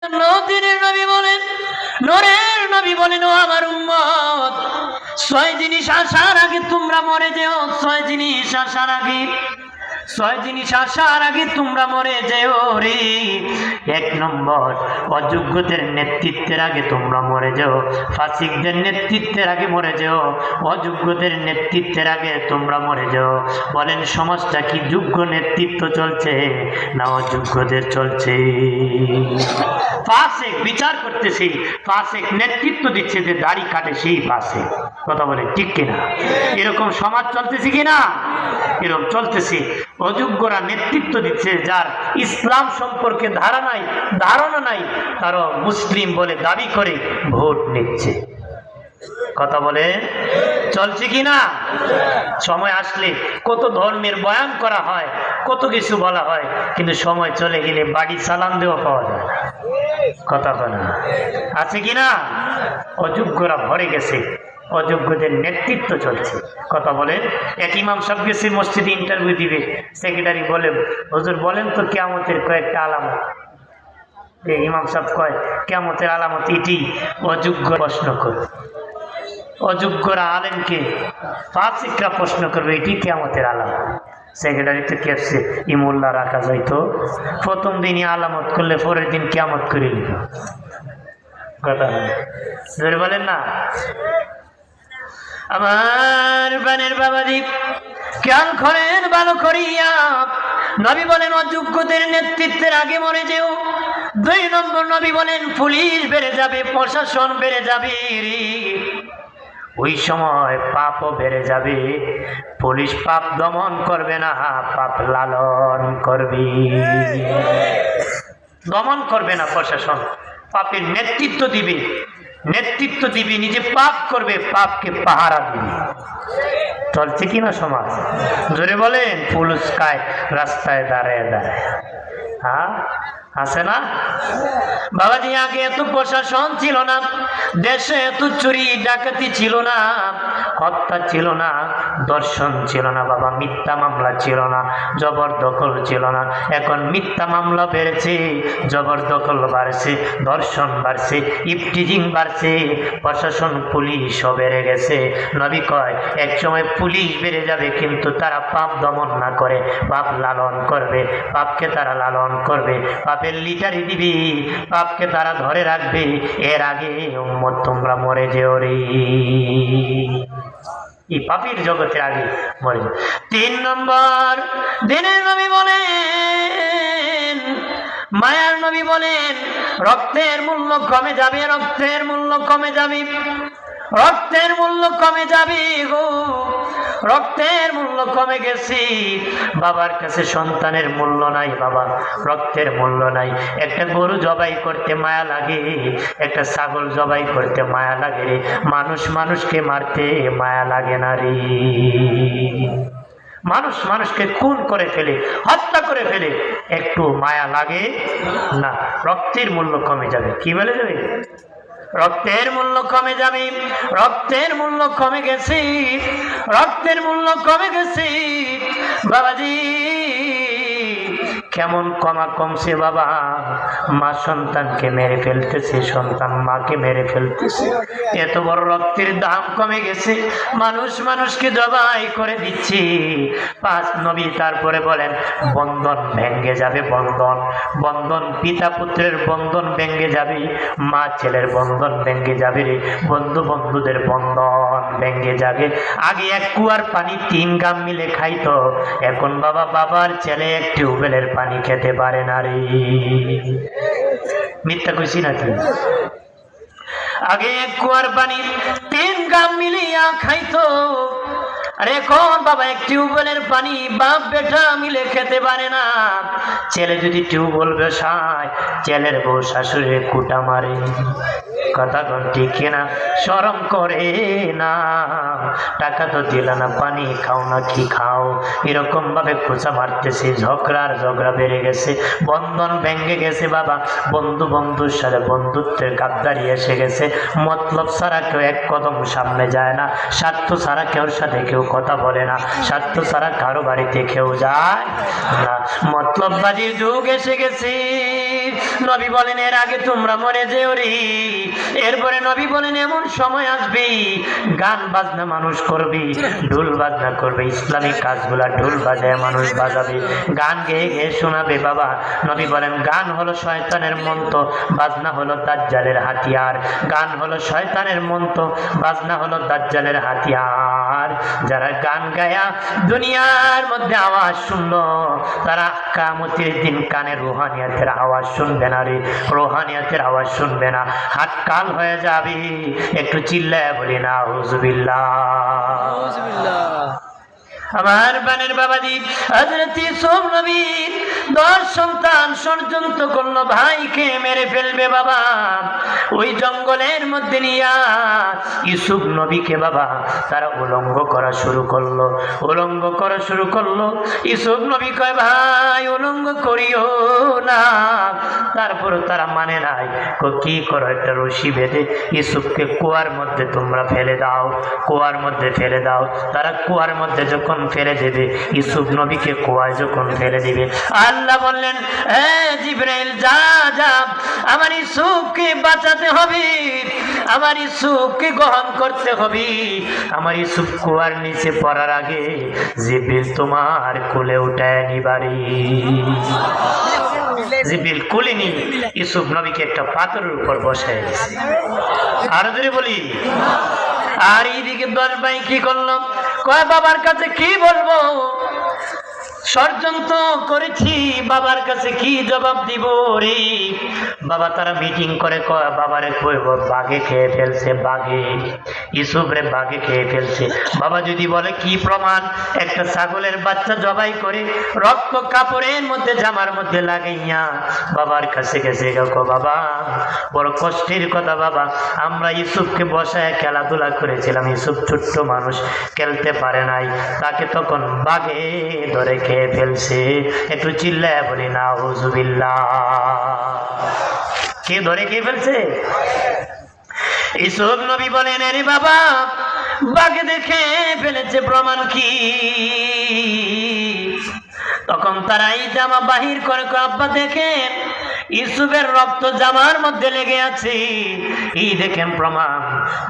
নবীর নবী বলেন, নূরের নবী বলেন, ও আমার উম্মত, 6 জিনিস আসার আগে তোমরা মরে যেও। 6 জিনিস আসার আগে, 6 জিনিস আসার আগে তোমরা মরে যেও রে। 1 নম্বর, অযোগ্যদের নেতৃত্বের আগে তোমরা মরে যাও। ফাসিকদের নেতৃত্বের আগে মরে যাও, অযোগ্যদের নেতৃত্বের আগে তোমরা মরে যাও। বলেন, সমাজটা কি যোগ্য নেতৃত্ব চলছে না অযোগ্যদের চলছে? ফাসিক বিচার করতেছি, ফাসিক নেতৃত্ব দিচ্ছে, যে দাড়ি কাটে সেই ফাসিক। কথা বলে ঠিক কিনা? এরকম সমাজ চলতেছে কিনা? এরকম চলতেছে। অযোগ্যরা নেতৃত্ব দিচ্ছে, যার ইসলাম সম্পর্কে ধারণা নাই, তারা মুসলিম বলে দাবি করে ভোট নিচ্ছে। কথা বলে চলছে কিনা? সময় আসলে কত ধর্মের বয়ান করা হয়, কত কিছু বলা হয়, কিন্তু সময় চলে গেলে বাড়ি সালাম দেওয়া পাওয়া যায় না। কথা বলে আছে কিনা? অযোগ্যরা ভরে গেছে, অযোগ্যদের নেতৃত্ব চলছে। কথা বলে। এক ইমাম সাহেব গেছে মসজিদে ইন্টারভিউ দিবে, সেক্রেটারি বলে, হুজুর বলেন তো কিয়ামতের কয়েকটা আলামত। ইমাম সাহেব কয়, কিয়ামতের আলামত এটি। অযোগ্য প্রশ্ন করবে, অযোগ্যরা আলেমকে ফাসিকরা প্রশ্ন করবে, এটি কিয়ামতের আলামত। সেক্রেটারি তো কেপসে ইমুল্লা রাখা যাইতো, প্রথম দিনই আলামত করলে পরের দিন কিয়ামত করে নিল। কথা বলেন না আমার বানের বাবাজি, খেয়াল করেন ভালো করিয়া। নবী বলেন, অযোগ্যদের নেতৃত্বের আগে মরে যেও। 2 নম্বর, নবী বলেন, পুলিশ বেড়ে যাবে, প্রশাসন বেড়ে যাবে, ওই সময় পাপও বেড়ে যাবে। পুলিশ পাপ দমন করবে না, পাপ লালন করবে। দমন করবে না প্রশাসন, পাপের নেতৃত্ব দিবে, নিজে পাপ করবে, পাপকে পাহারা দিবে। চলছে কিনা সমাজ? জোরে বলেন। পুলিশ কায় রাস্তায় দাঁড়ায় দাঁড়ায়, হ্যাঁ আছে না বাবাজি? আগে এত প্রশাসন ছিল না, দেশে এত চুরি ডাকাতি ছিল না, হত্যা ছিল না, দর্শন ছিল না বাবা, মিথ্যা মামলা ছিল না, জবরদখল ছিল না। এখন মিথ্যা মামলা বেড়েছে, জবরদখল বাড়ছে, দর্শন বাড়ছে, ইফটিজিং বাড়ছে, প্রশাসন পুলিশও বেড়ে গেছে। নবী কয়, এক সময় পুলিশ বেড়ে যাবে, কিন্তু তারা পাপ দমন না করে, পাপ লালন করবে, পাপকে তারা লালন করবে, পাপের লিটারি দিবি, পাপকে তারা ধরে রাখবে। এর আগে উম্মত তোমরা মরে যেও রে, এই পাপের জগতের আগে মরে যাও। 3 নম্বর, দিনের নবী বলেন, মায়ার নবী বলেন, রক্তের মূল্য কমে যাবে, রক্তের মূল্য কমে যাবে, রক্তের মূল্য কমে যাবে গো। রক্তের মূল্য কমে গেছে, বাবার কাছে সন্তানের মূল্য নাই বাবা, রক্তের মূল্য নাই। একটা গরু জবাই করতে মায়া লাগে, একটা ছাগল জবাই করতে মায়া লাগে রে, মানুষ মানুষকে মারতে মায়া লাগে না রে। মানুষ মানুষকে খুন করে ফেলে, হত্যা করে ফেলে, একটু মায়া লাগে না। রক্তের মূল্য কমে যাবে। কি বলে যাবে? রক্তের মূল্য কমে যাবে, রক্তের মূল্য কমে গেছে, রক্তের মূল্য কমে গেছে বাবাজি। কেমন কমছে বাবা? মা সন্তানকে মেরে ফেলতেছে, সন্তান মাকে মেরে ফেলতেছে। এত বড় রক্তের দাম কমে গেছে, মানুষ মানুষকে জবাই করে দিচ্ছে। 5 নবী তারপরে বলেন, বন্ধন ভেঙ্গে যাবে, বন্ধন, বন্ধন, পিতা পুত্রের বন্ধন ভেঙ্গে যাবে, মা ছেলের বন্ধন ভেঙ্গে যাবে রে, বন্ধু বন্ধুদের বন্ধন ভেঙ্গে যাবে। আগে 1 কুয়ার পানি 3 গ্রাম মিলে খাইতো, এখন বাবা বাবার ছেলে 1 টিউবওয়েলের পানি খেতে পারে না রে। মিথ্যা কইছি নাকি? আগে 1 কুয়ার পানি 3 গ্রাম মিলিয়া খাইতো, আর এখন বাবা 1 টিউবওয়েলের পানি বাপ বেটা মিলে খেতে পারে না। ছেলে যদি টিউবওয়েল বসায়, ছেলের বউ শাশুড়ি কুটা মারে। কথা কোন ঠিক কিনা? শরম করে না? টাকা তো দিল না, পানি খাও না কি খাও, এরকম ভাবে খোঁচা মারতেছে। ঝগড়া বেড়ে গেছে, বন্ধন ভেঙে গেছে বাবা। বন্ধু বন্ধুর সাথে বন্ধুত্বের গাদ্দারি এসে গেছে। মতলব ছাড়া কেউ 1 কদম সামনে যায় না, স্বার্থ ছাড়া কেউ সাথে কেউ কথা বলে না, স্বার্থ ছাড়া কারো বাড়িতে কেউ যায় না। মতলববাজির যুগ এসে গেছে, নবী বলেন এর আগে তোমরা মরে যেও রে। এরপরে নবী বলেন এমন সময় আসবে গান বাজনা মানুষ করবে, ঢোল বাজনা করবে, ইসলামিক কাজগুলা ঢোল বাজায় মানুষ বাজাবে, গান গেয়ে গেয়ে শোনাবে। বাবা নবী বলেন গান হলো শয়তানের মন্ত্র, বাজনা হলো দাজ্জালের হাতিয়ার। গান হলো শয়তানের মন্ত্র, বাজনা হলো দাজ্জালের হাতিয়ার। যারা গান গায়া দুনিয়ার মধ্যে আওয়াজ শুনলো তারা কিয়ামতের দিন কানে রুহানিয়াতের আওয়াজ শুনবে না রে, রুহানিয়াতের আওয়াজ শুনবে না, হাত কাল হয়ে যাবে। একটু চিল্লায় বলি না আউযুবিল্লাহ। আমার বানের বাবাজি হযরত ইউসুফ নবীর 10 সন্তান ষড়যন্ত্র করলো ভাইকে মেরে ফেলবে। বাবা ওই জঙ্গলের মধ্যে নিয়া ইউসুফ নবীকে বাবা তারা উলঙ্গ করা শুরু করলো, উলঙ্গ করা শুরু করলো। ইউসুফ নবী কয় ভাই উলঙ্গ করিও না। তারপর তারা মানে নাই, কি করো একটা রশি বেঁধে ইউসুফকে কুয়ার মধ্যে তোমরা ফেলে দাও, কুয়ার মধ্যে ফেলে দাও। তারা কুয়ার মধ্যে যখন ফেলে দেবে, ইউসুফ নবীকে কুয়ায় যখন ফেলে দিবে, আল্লাহ বললেন জিবরাইল যা যা আমার ইউসুফকে বাঁচাতে হবে, আমার ইউসুফকে গ্রহণ করতে হবে। আমার ইউসুফ কুয়ার নিচে পড়ার আগে জিবরিল তোমার কোলে উঠায় নিবারি। জিবরিল কোলে নিয়ে ইউসুফ নবীকে একটা পাথরের উপর বসায় দিয়েছে। আরো যদি বলি, আর এইদিকে 10 ভাই কি করলো, কয় বাবার কাছে কি বলবো, ষড়যন্ত্র করেছি, বাবার কাছে কি জবাব দিব রে। বাবা তারা মিটিং করে কয় বাবারে কইব বাঘে খেয়ে ফেলছে, বাঘে ইউসুফ রে বাঘে খেয়ে ফেলছে। বাবা যদি বলে কি প্রমাণ, একটা ছাগলের বাচ্চা জবাই করে রক্ত কাপড়ের মধ্যে জামার মধ্যে লাগাইয়া বাবার কাছে গেছে, বাবা বড় কষ্টের কথা বাবা, আমরা ইউসুফকে বসায় খেলাধুলা করেছিলাম, ইউসুফ ছোট্ট মানুষ খেলতে পারে নাই, তাকে তখন বাঘে ধরে খেয়ে ফেলছে। একটু চিল্লায় বলি না আউযুবিল্লাহ। কে ধরে খেয়ে ফেলছে? ইউসুফ নবী বলেন আরে বাবা বাঘে দেখে ফেলেছে, প্রমাণ কি? তখন তারা এই জামা বাহির করে আব্বা দেখেন ইউসুফের রক্ত জামার মধ্যে লেগে আছে, এই দেখেন প্রমাণ,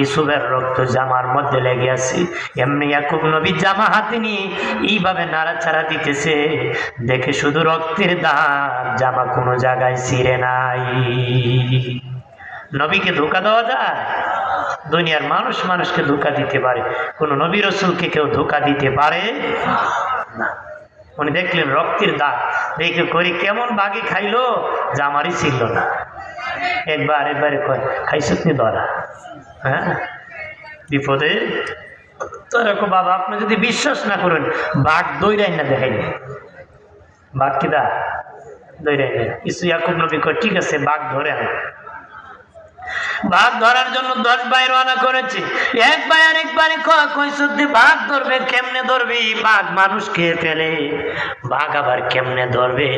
ইউসুফের রক্ত জামার মধ্যে লেগে আছে। এমনি ইয়াকুব নবী জামা হাতে নিয়ে এইভাবে নাড়াচাড়া দিতেছে, দেখে শুধু রক্তের দাগ, জামা কোনো জায়গায় ছিঁড়ে নাই। নবীকে ধোঁকা দেওয়া যায়? দুনিয়ার মানুষ মানুষকে ধোঁকা দিতে পারে, কোন নবী রাসূলকে কেউ ধোঁকা দিতে পারে না। উনি দেখলেন রক্তের দাগ, দেখে করি কেমন বাঘে খাইলো, জামারই ছিল না। একবারে কয় খাইছত নি ধরা? হ্যাঁ বিপদে তোরা বাবা আপনি যদি বিশ্বাস না করেন, বাঘ দৌড়াই না দেখাইলে, বাঘ কিদা দৌড়াই না। ইয়াকুব নবী কয় ঠিক আছে বাঘ ধরে আন। বাঘ ধরার জন্য 10 ভাই রওনা করেছে। এক ভাই আরেকবারে কইসুদ্দি বাঘ ধরবে, কেমনে ধরবি, বাঘ মানুষ খেয়ে ফেলে, বাঘ আবার কেমনে ধরবে?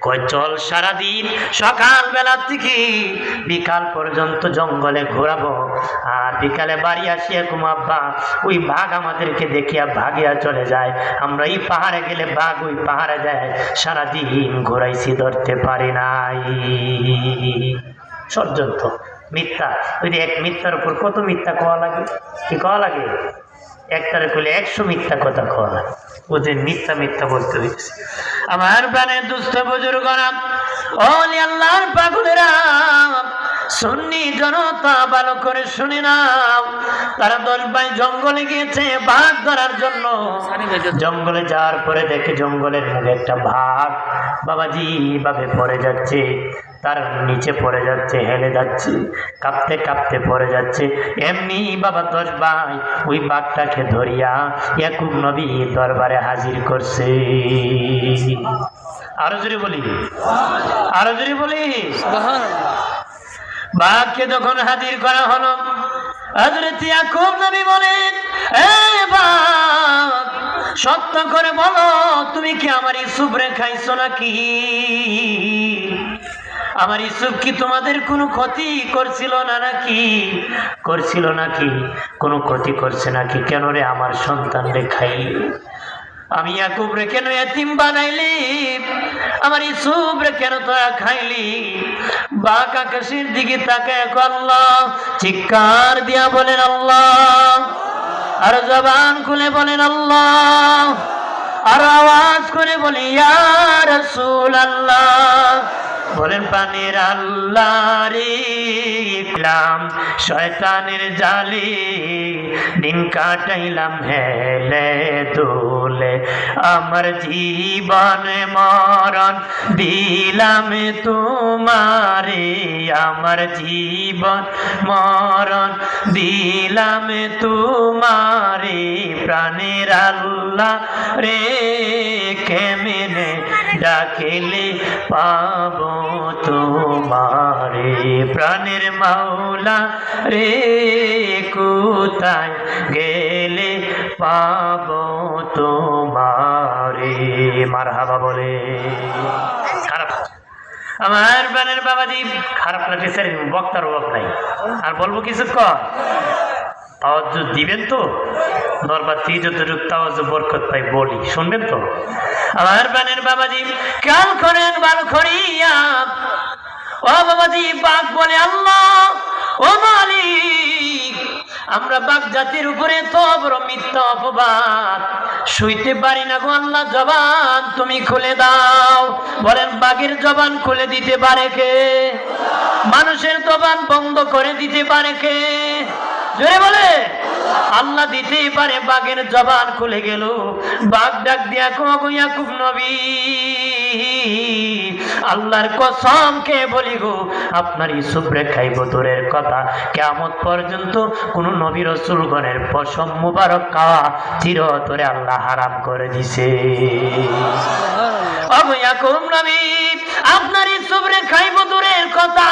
কই চল সারাদিন সকাল বেলা থেকে বিকাল পর্যন্ত জঙ্গলে ঘোরাবো, আর বিকালে বাড়ি আসিয়া আব্বা ওই বাঘ আমাদেরকে দেখিয়া ভাগিয়া চলে যায়, আমরা এই পাহাড়ে গেলে বাঘ ওই পাহাড়ে যায়, সারাদিন ঘোরাইছি ধরতে পারি নাই। ষড়যন্ত্র, মিথ্যা। ওই এক মিথ্যার উপর কত মিথ্যা কোয়া লাগে, কি কোয়া লাগে? একটারে করলে 100 মিথ্যা কথা কোয়া লাগে, ওদের মিথ্যা মিথ্যা বলতে হয়েছে। আমার প্রাণের দুস্থ বুজুর্গরা, ওলি আল্লাহর পাগলেরা, সুন্নি জনতা ভালো করে শুনে নাও। তারা 10 ভাই জঙ্গলে গিয়েছে বাঘ ধরার জন্য। জঙ্গলে যাওয়ার পরে দেখে জঙ্গলের মধ্যে একটা বাঘ বাবাজি ভাবে পড়ে যাচ্ছে, তার নিচে পড়ে যাচ্ছে, হেলে যাচ্ছে, কাঁপতে কাঁপতে পড়ে যাচ্ছে। এমনি বাবা 10 ভাই ওই বাঘটাকে ধরিয়া ইয়াকুব নবী দরবারে হাজির করছে। আরো জোরে বলি, আরো জোরে বলি। বাঘকে যখন হাজির করা হলো, হযরত ইয়াকুব নবী বলেন এ বাঘ সত্য করে বলো, তুমি কি আমার ইউসুফ রে খাইছো নাকি? আমার ইউসুফ কি তোমাদের কোনো ক্ষতি করছিল না নাকি? করছিল নাকি? কোনো ক্ষতি করছে নাকি? কেন রে আমার সন্তান রে খাই? আমি ইয়াকুব রে কেন এতিম বানাইলি, আমার ইউসুফ রে কেন তোরা খাইলি? বাঘ আকাশের দিকে তাকায় আল্লাহ, চিৎকার দিয়া বলেন আল্লাহ, আর জবান খুলে বলেন আল্লাহ, আর আওয়াজ করে বলে ইয়া রাসূলুল্লাহ। বলেন পানির আল্লাহ রে, শয়তানের জালে দিন কাটাইলাম হেলে দোলে, আমার জীবন মরণ দিলাম তোমারে, আমার জীবন মরণ দিলাম তোমারে, প্রাণের আল্লাহ রে কেমনে ডাকিলে পাবো তোমারে, প্রাণের মাওলা রে কোথায় গেলে পাবো তোমারে। মারহাবা বলে। খারাপ আমার প্রাণের বাবাজি, খারাপ লাগছে, বক্তার অভাব নাই, আর বলবো কিছু কর তাওয়াজ্জু দিবেন তো, দরবার থেকে যতটুকু তাওয়াজ্জু বরকত পাই বলি, শুনবেন তো? আমার প্রাণের বাবাজি খেয়াল করেন ভালো করিয়া। ও বাবাজি, বাঘ বলে আল্লাহ, ও মালিক, আমরা বাঘ জাতির উপরে তো বড় মিথ্যা অপবাদ সইতে পারি না গো আল্লাহ, জবান তুমি খুলে দাও। বলেন বাঘের জবান খুলে দিতে পারে কে? মানুষের জবান বন্ধ করে দিতে পারে কে? জোরে বলে আল্লাহ দিতেই পারে। বাঘের জবান খুলে গেল, বাঘ ডাক দিয়া কো ইয়াকুব নবী, আল্লাহর কসম কে বলি গো, আপনার ইউসুফ রে খাইব দূরের কথা, কিয়ামত পর্যন্ত কোন নবী রাসূলগণের পশম মুবারক খাওয়া চিরতরে আল্লাহ হারাম করে দিছে। ও ইয়াকুব নবী, আপনার ইউসুফ রে খাইব দূরের কথা,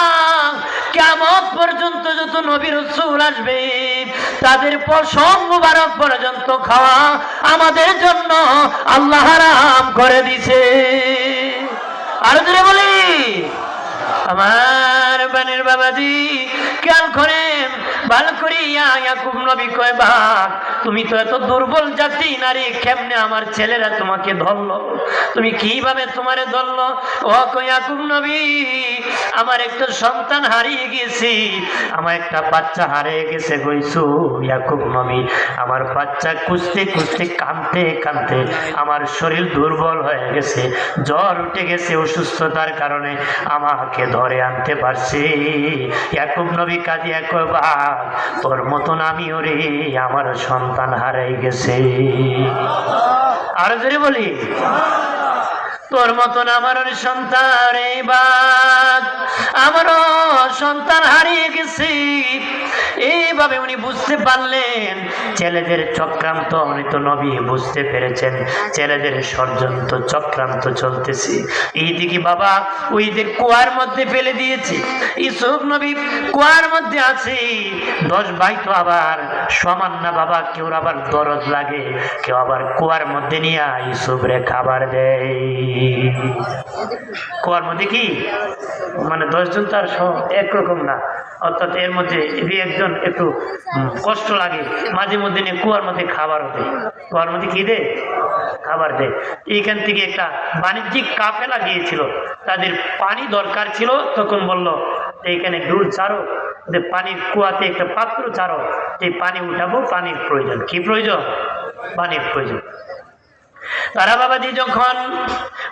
কিয়ামত পর্যন্ত যত নবী রাসূল আসবে তাদের পশম মুবারক পর্যন্ত খাওয়া আমাদের জন্য আল্লাহ হারাম করে দিছে। আর জোরে বলি আমার বানের বাবাজি খেয়াল করেন ভালো করিয়া। ইয়াকুব নবী কয়, বাঘ তুমি তো এত দুর্বল জাতি নারী, কেমনে আমার ছেলেরা তোমাকে ধরলো? তুমি কিভাবে তোমারে ধরলো? ও কয় ইয়াকুব নবী, আমার একটা সন্তান হারিয়ে গেছি, আমার একটা বাচ্চা হারিয়ে গেছে কইছো। ইয়াকুব নবী, আমার বাচ্চা খুঁজতে খুঁজতে কাঁদতে কাঁদতে আমার শরীর দুর্বল হয়ে গেছে, জ্বর উঠে গেছে, অসুস্থতার কারণে আমাকে ধরে আনতে পারছি। ইয়াকুব নবী কাঁদিয়া কয়, বাঘ তোর মতন আমিও রে, আমার সন্তান হারাই গেছে। আর যদি বলি তোর মতন আমারও সন্তান, বাঘ আমারও সন্তান হারিয়ে গেছে। এইভাবে উনি বুঝতে পারলেন ছেলেদের চক্রান্ত, উনি তো নবী বুঝতে পেরেছেন ছেলেদের ষড়যন্ত্র চক্রান্ত চলতেছে। এইদিকে বাবা ওই যে কুয়ার মধ্যে ফেলে দিয়েছে, ইউসুফ নবী কুয়ার মধ্যে আছে। 10 ভাই তো আবার সমান না বাবা, কেউ আবার দরদ লাগে, কেউ আবার কুয়ার মধ্যে নিয়ে ইউসুফ রে খাবার দেয়। কুয়ার মধ্যে কি মানে 10 জন তার একরকম না, অর্থাৎ এর মধ্যে একজন একটু কষ্ট লাগে, মাঝে মধ্যে নিয়ে কুয়ার মধ্যে খাবার দেয়। কুয়ার মধ্যে কি দেয়? খাবার দেয়। এইখান থেকে একটা বাণিজ্যিক কাফেলা গিয়েছিল, তাদের পানি দরকার ছিল, তখন বলল এইখানে ডুল ছাড়ো, পানির কুয়াতে একটা পাত্র ছাড়ো, এই পানি উঠাবো, পানির প্রয়োজন। কি প্রয়োজন? পানির প্রয়োজন। তারা বাবাজি যখন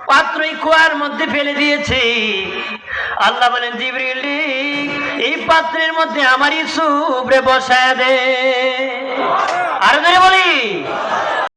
পাত্রই কুয়ার মধ্যে ফেলে দিয়েছে, আল্লাহ বলেন জিবরিল এই পাত্রের মধ্যে আমার ইউসুফ রে বসায় দে। আর